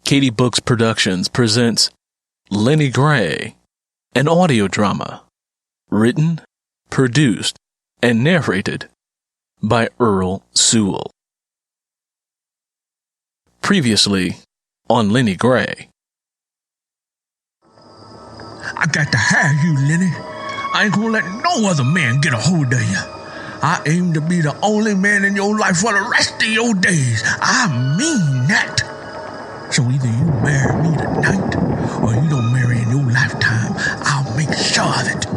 Katie Books Productions presents Lennie Gray, an audio drama, written, produced, and narrated by Earl Sewell. Previously on Lennie Gray. I got to have you, Lennie. I ain't gonna let no other man get a hold of you. I aim to be the only man in your life for the rest of your days. I mean that. So either you marry me tonight or you don't marry in your lifetime. I'll make sure of it.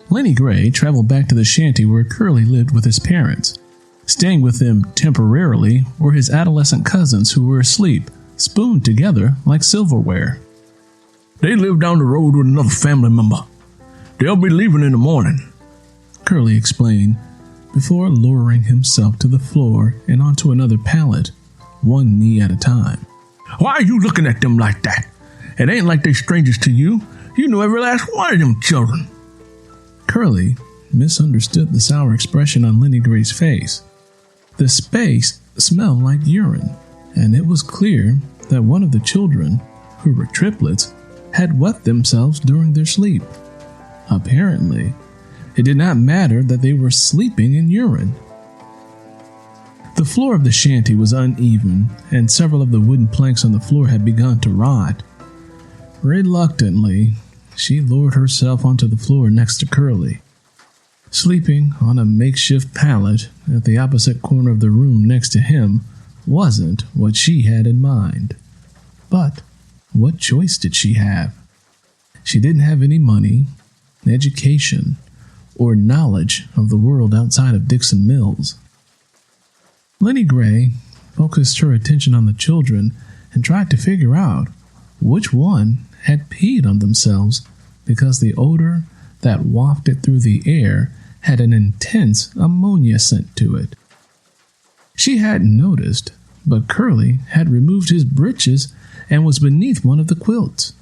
Lennie Gray traveled back to the shanty where Curly lived with his parents. Staying with them temporarily were his adolescent cousins who were asleep, spooned together like silverware. They live down the road with another family member. They'll be leaving in the morning, Curly explained, before lowering himself to the floor and onto another pallet, one knee at a time. Why are you looking at them like that? It ain't like they strangers to you. You know every last one of them children. Curly misunderstood the sour expression on Lennie Gray's face. The space smelled like urine, and it was clear that one of the children, who were triplets, had wet themselves during their sleep. Apparently, it did not matter that they were sleeping in urine. The floor of the shanty was uneven, and several of the wooden planks on the floor had begun to rot. Reluctantly, she lowered herself onto the floor next to Curly. Sleeping on a makeshift pallet at the opposite corner of the room next to him wasn't what she had in mind. But what choice did she have? She didn't have any money, education, or knowledge of the world outside of Dixon Mills. Lennie Gray focused her attention on the children and tried to figure out which one had peed on themselves because the odor that wafted through the air had an intense ammonia scent to it. She hadn't noticed, but Curly had removed his breeches and was beneath one of the quilts.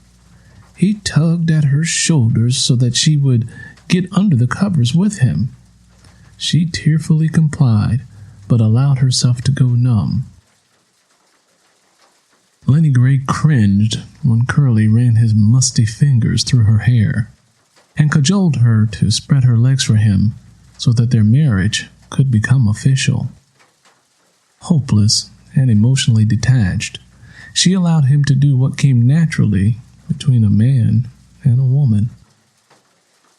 He tugged at her shoulders so that she would get under the covers with him. She tearfully complied, but allowed herself to go numb. Lennie Gray cringed when Curly ran his musty fingers through her hair and cajoled her to spread her legs for him so that their marriage could become official. Hopeless and emotionally detached, she allowed him to do what came naturally between a man and a woman.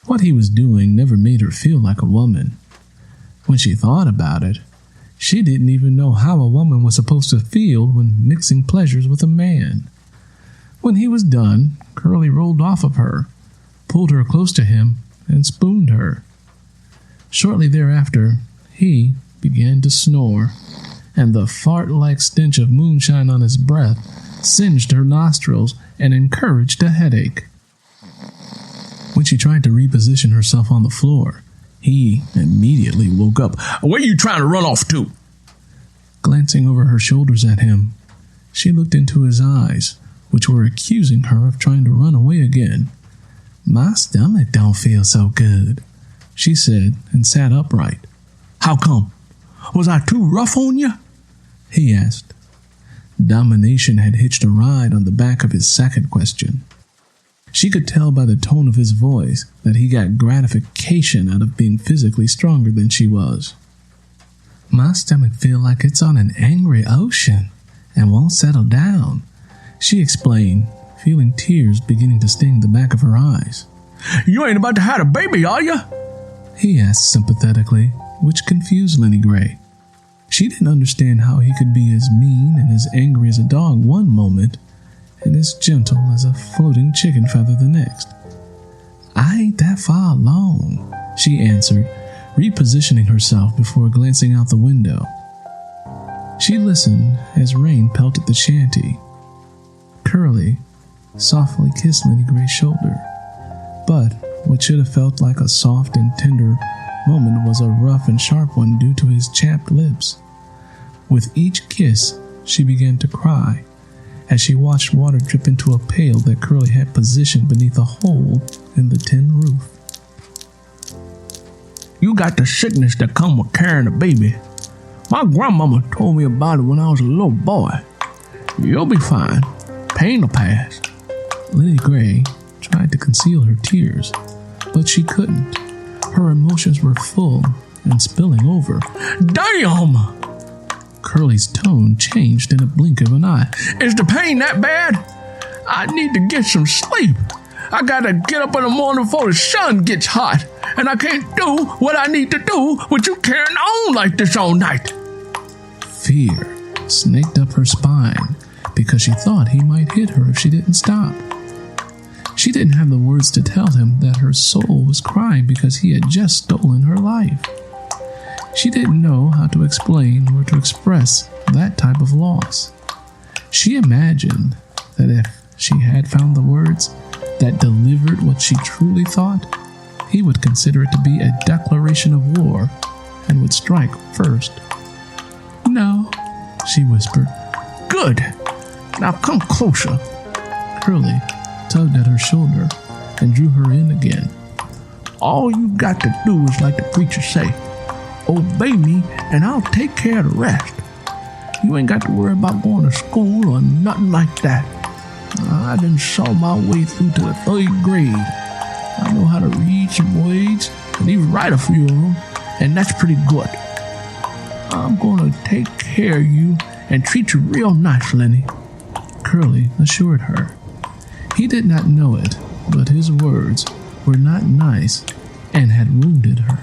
What he was doing never made her feel like a woman. When she thought about it, she didn't even know how a woman was supposed to feel when mixing pleasures with a man. When he was done, Curly rolled off of her, pulled her close to him, and spooned her. Shortly thereafter, he began to snore, and the fart-like stench of moonshine on his breath singed her nostrils and encouraged a headache. When she tried to reposition herself on the floor, he immediately woke up. Where you trying to run off to? Glancing over her shoulders at him, she looked into his eyes, which were accusing her of trying to run away again. My stomach don't feel so good, she said, and sat upright. How come? Was I too rough on you? He asked. Domination had hitched a ride on the back of his second question. She could tell by the tone of his voice that he got gratification out of being physically stronger than she was. My stomach feels like it's on an angry ocean and won't settle down, she explained, feeling tears beginning to sting the back of her eyes. You ain't about to have a baby, are you? He asked sympathetically, which confused Lennie Gray. She didn't understand how he could be as mean and as angry as a dog one moment and as gentle as a floating chicken feather the next. I ain't that far along, she answered, repositioning herself before glancing out the window. She listened as rain pelted the shanty. Curly softly kissed Lennie Gray's shoulder, but what should have felt like a soft and tender moment was a rough and sharp one due to his chapped lips. With each kiss, she began to cry as she watched water drip into a pail that Curly had positioned beneath a hole in the tin roof. You got the sickness that come with carrying a baby. My grandmama told me about it when I was a little boy. You'll be fine. Pain will pass. Lennie Gray tried to conceal her tears, but she couldn't. Her emotions were full and spilling over. Damn! Curly's tone changed in a blink of an eye. Is the pain that bad? I need to get some sleep. I gotta get up in the morning before the sun gets hot, and I can't do what I need to do with you carrying on like this all night. Fear snaked up her spine because she thought he might hit her if she didn't stop. She didn't have the words to tell him that her soul was crying because he had just stolen her life. She didn't know how to explain or to express that type of loss. She imagined that if she had found the words that delivered what she truly thought, he would consider it to be a declaration of war and would strike first. No, she whispered. Good. Now come closer. Curly tugged at her shoulder and drew her in again. All you got to do is like the preacher say, obey me and I'll take care of the rest. You ain't got to worry about going to school or nothing like that. I done saw my way through to the 3rd grade. I know how to read some words and even write a few of them, and that's pretty good. I'm gonna take care of you and treat you real nice, Lennie, Curly assured her. He did not know it, but his words were not nice and had wounded her.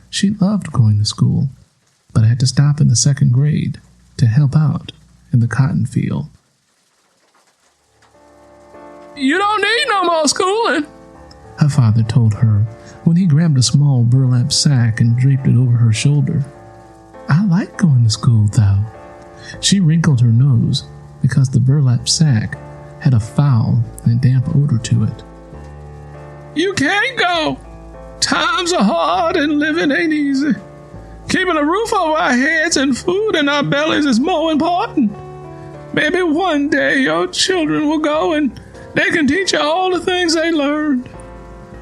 She loved going to school, but had to stop in the 2nd grade to help out in the cotton field. You don't need no more schooling, her father told her when he grabbed a small burlap sack and draped it over her shoulder. I like going to school, though. She wrinkled her nose because the burlap sack had a foul and damp odor to it. You can't go. Times are hard and living ain't easy. Keeping a roof over our heads and food in our bellies is more important. Maybe one day your children will go and they can teach you all the things they learned.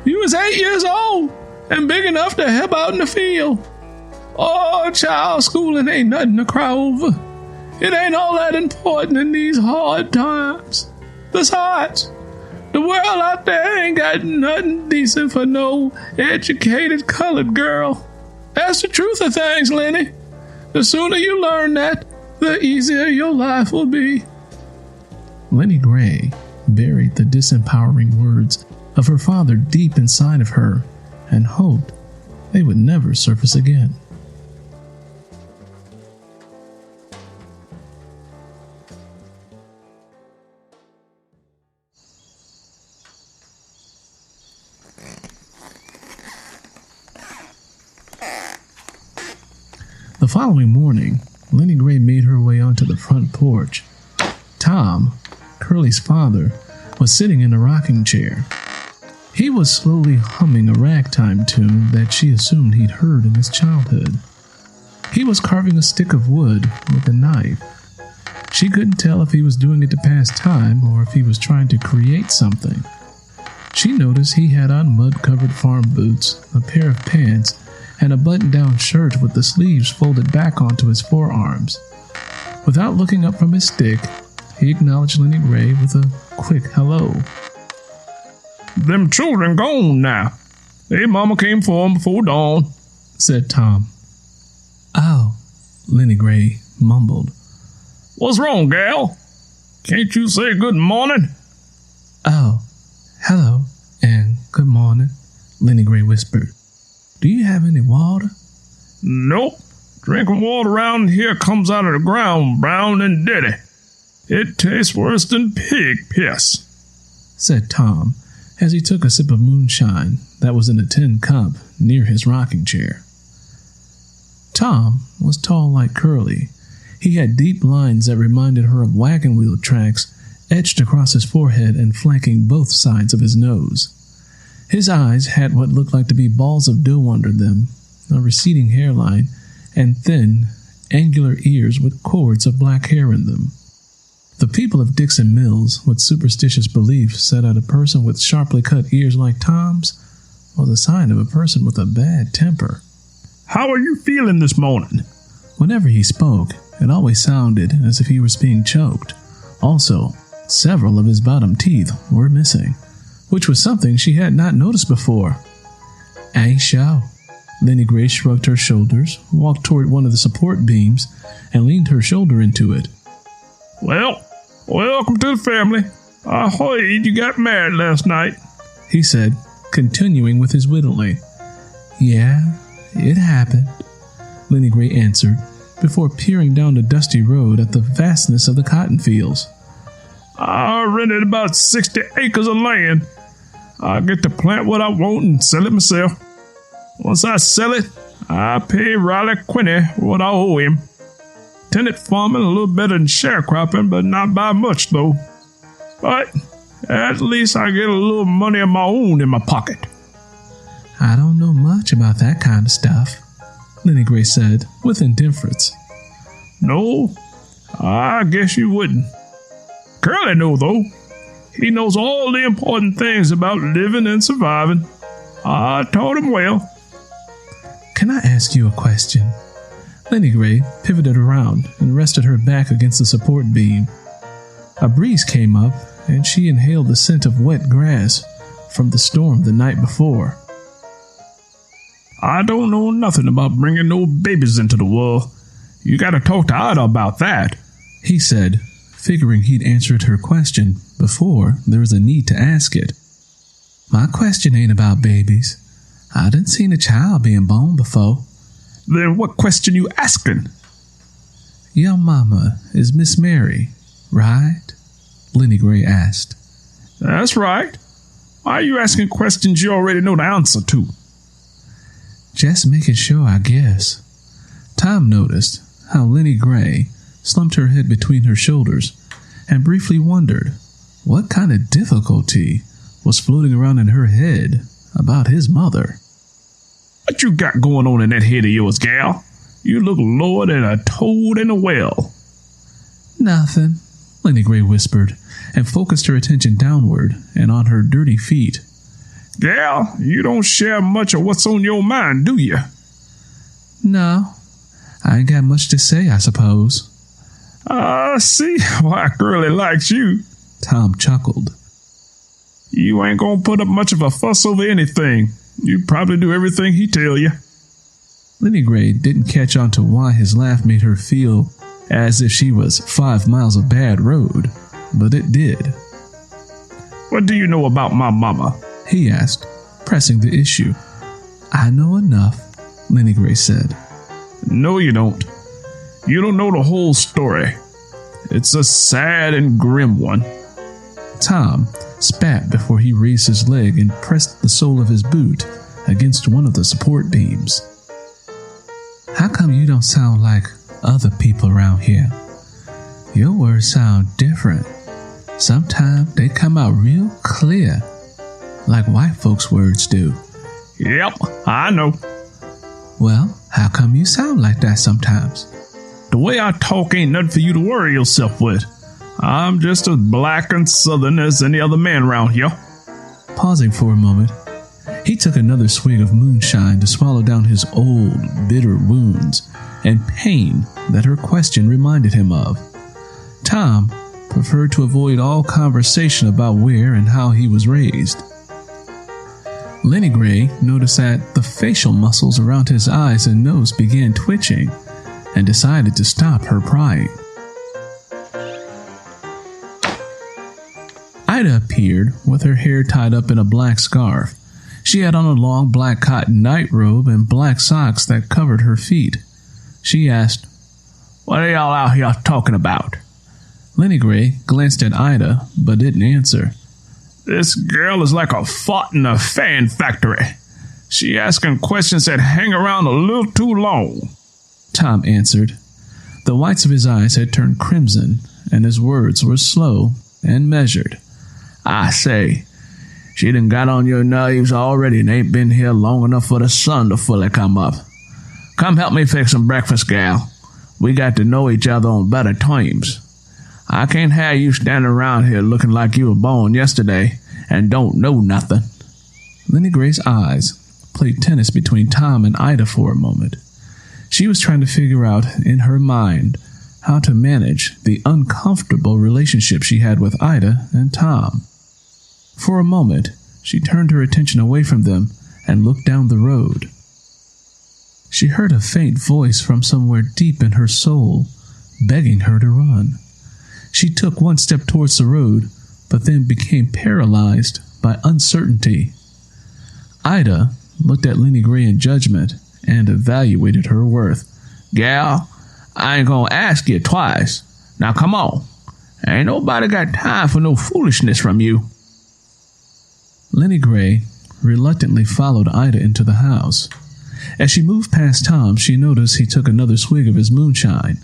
You was 8 years old and big enough to help out in the field. Oh, child, schooling ain't nothing to cry over. It ain't all that important in these hard times. Besides, the world out there ain't got nothing decent for no educated colored girl. That's the truth of things, Lennie. The sooner you learn that, the easier your life will be. Lennie Gray buried the disempowering words of her father deep inside of her and hoped they would never surface again. The following morning, Lennie Gray made her way onto the front porch. Tom, Curly's father, was sitting in a rocking chair. He was slowly humming a ragtime tune that she assumed he'd heard in his childhood. He was carving a stick of wood with a knife. She couldn't tell if he was doing it to pass time or if he was trying to create something. She noticed he had on mud-covered farm boots, a pair of pants, and a button-down shirt with the sleeves folded back onto his forearms. Without looking up from his stick, he acknowledged Lennie Gray with a quick hello. Them children gone now. Their mama came for 'em before dawn, said Tom. Oh, Lennie Gray mumbled. What's wrong, gal? Can't you say good morning? Oh, hello, and Lennie Gray whispered. Do you have any water? Nope. Drinking water around here comes out of the ground brown and dirty. It tastes worse than pig piss, said Tom, as he took a sip of moonshine that was in a tin cup near his rocking chair. Tom was tall like Curly. He had deep lines that reminded her of wagon wheel tracks etched across his forehead and flanking both sides of his nose. His eyes had what looked like to be balls of dough under them, a receding hairline, and thin, angular ears with cords of black hair in them. The people of Dixon Mills, with superstitious beliefs, said that a person with sharply cut ears like Tom's was a sign of a person with a bad temper. How are you feeling this morning? Whenever he spoke, it always sounded as if he was being choked. Also, several of his bottom teeth were missing, which was something she had not noticed before. Ain't sure. Lennie Gray shrugged her shoulders, walked toward one of the support beams, and leaned her shoulder into it. Well, welcome to the family. I heard you got married last night, he said, continuing with his whittling. Yeah, it happened, Lennie Gray answered, before peering down the dusty road at the vastness of the cotton fields. I rented about 60 acres of land. I get to plant what I want and sell it myself. Once I sell it, I pay Riley Quinney what I owe him. Tenant farming a little better than sharecropping, but not by much, though. But at least I get a little money of my own in my pocket. I don't know much about that kind of stuff, Lennie Gray said, with indifference. No, I guess you wouldn't. Curly know, though. He knows all the important things about living and surviving. I taught him well. Can I ask you a question? Lennie Gray pivoted around and rested her back against the support beam. A breeze came up, and she inhaled the scent of wet grass from the storm the night before. I don't know nothing about bringing no babies into the world. You gotta talk to Ida about that, he said, figuring he'd answered her question before there was a need to ask it. My question ain't about babies. I done seen a child being born before. Then what question you asking? Your mama is Miss Mary, right? Lennie Gray asked. That's right. Why are you asking questions you already know the answer to? Just making sure, I guess. Tom noticed how Lennie Gray slumped her head between her shoulders and briefly wondered what kind of difficulty was floating around in her head about his mother. What you got going on in that head of yours, gal? You look lower than a toad in a well. Nothing, Lennie Gray whispered, and focused her attention downward and on her dirty feet. Gal, you don't share much of what's on your mind, do you? No, I ain't got much to say, I suppose. I see why Curly likes you, Tom chuckled. You ain't gonna put up much of a fuss over anything. You probably do everything he tell you. Lennie Gray didn't catch on to why his laugh made her feel as if she was 5 miles of bad road, but it did. What do you know about my mama? He asked, pressing the issue. I know enough, Lennie Gray said. No, you don't. You don't know the whole story. It's a sad and grim one. Tom spat before he raised his leg and pressed the sole of his boot against one of the support beams. How come you don't sound like other people around here? Your words sound different. Sometimes they come out real clear, like white folks' words do. Yep, I know. Well, how come you sound like that sometimes? The way I talk ain't nothing for you to worry yourself with. I'm just as black and southern as any other man around here. Pausing for a moment, he took another swig of moonshine to swallow down his old, bitter wounds and pain that her question reminded him of. Tom preferred to avoid all conversation about where and how he was raised. Lennie Gray noticed that the facial muscles around his eyes and nose began twitching and decided to stop her prying. Ida appeared with her hair tied up in a black scarf. She had on a long black cotton nightrobe and black socks that covered her feet. She asked, "What are y'all out here talking about?" Lennie Gray glanced at Ida, but didn't answer. "This girl is like a fart in a fan factory. She asking questions that hang around a little too long," Tom answered. The whites of his eyes had turned crimson, and his words were slow and measured. "I say, she done got on your nerves already and ain't been here long enough for the sun to fully come up. Come help me fix some breakfast, gal. We got to know each other on better terms. I can't have you standing around here looking like you were born yesterday and don't know nothing." Lennie Gray's eyes played tennis between Tom and Ida for a moment. She was trying to figure out in her mind how to manage the uncomfortable relationship she had with Ida and Tom. For a moment, she turned her attention away from them and looked down the road. She heard a faint voice from somewhere deep in her soul, begging her to run. She took one step towards the road, but then became paralyzed by uncertainty. Ida looked at Lennie Gray in judgment and evaluated her worth. "Gal, I ain't gonna ask you twice. Now come on. Ain't nobody got time for no foolishness from you." Lennie Gray reluctantly followed Ida into the house. As she moved past Tom, she noticed he took another swig of his moonshine.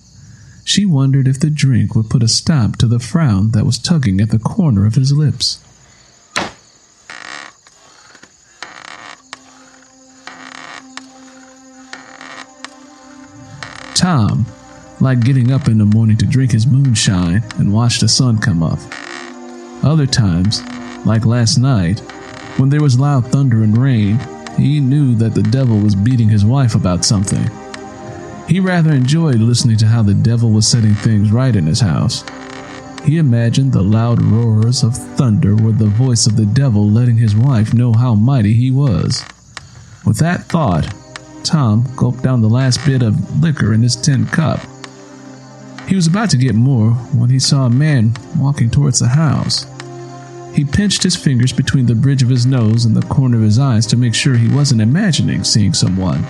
She wondered if the drink would put a stop to the frown that was tugging at the corner of his lips. Tom liked getting up in the morning to drink his moonshine and watch the sun come up. Other times, like last night, when there was loud thunder and rain, he knew that the devil was beating his wife about something. He rather enjoyed listening to how the devil was setting things right in his house. He imagined the loud roars of thunder were the voice of the devil letting his wife know how mighty he was. With that thought, Tom gulped down the last bit of liquor in his tin cup. He was about to get more when he saw a man walking towards the house. He pinched his fingers between the bridge of his nose and the corner of his eyes to make sure he wasn't imagining seeing someone.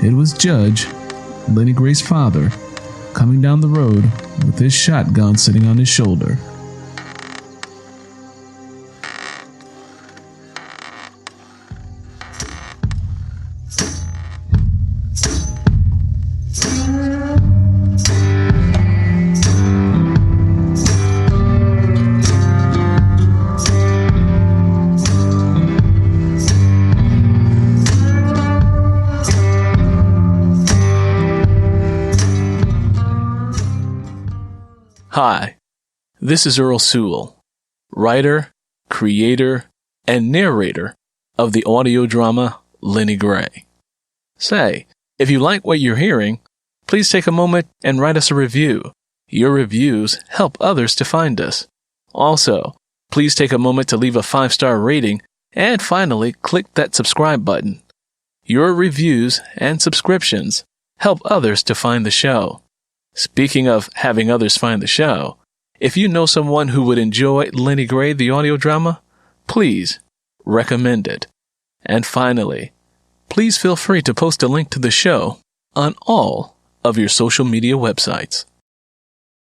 It was Judge, Lennie Gray's father, coming down the road with his shotgun sitting on his shoulder. Hi, this is Earl Sewell, writer, creator, and narrator of the audio drama Lennie Gray. Say, if you like what you're hearing, please take a moment and write us a review. Your reviews help others to find us. Also, please take a moment to leave a 5-star rating and finally click that subscribe button. Your reviews and subscriptions help others to find the show. Speaking of having others find the show, if you know someone who would enjoy Lennie Gray, the audio drama, please recommend it. And finally, please feel free to post a link to the show on all of your social media websites.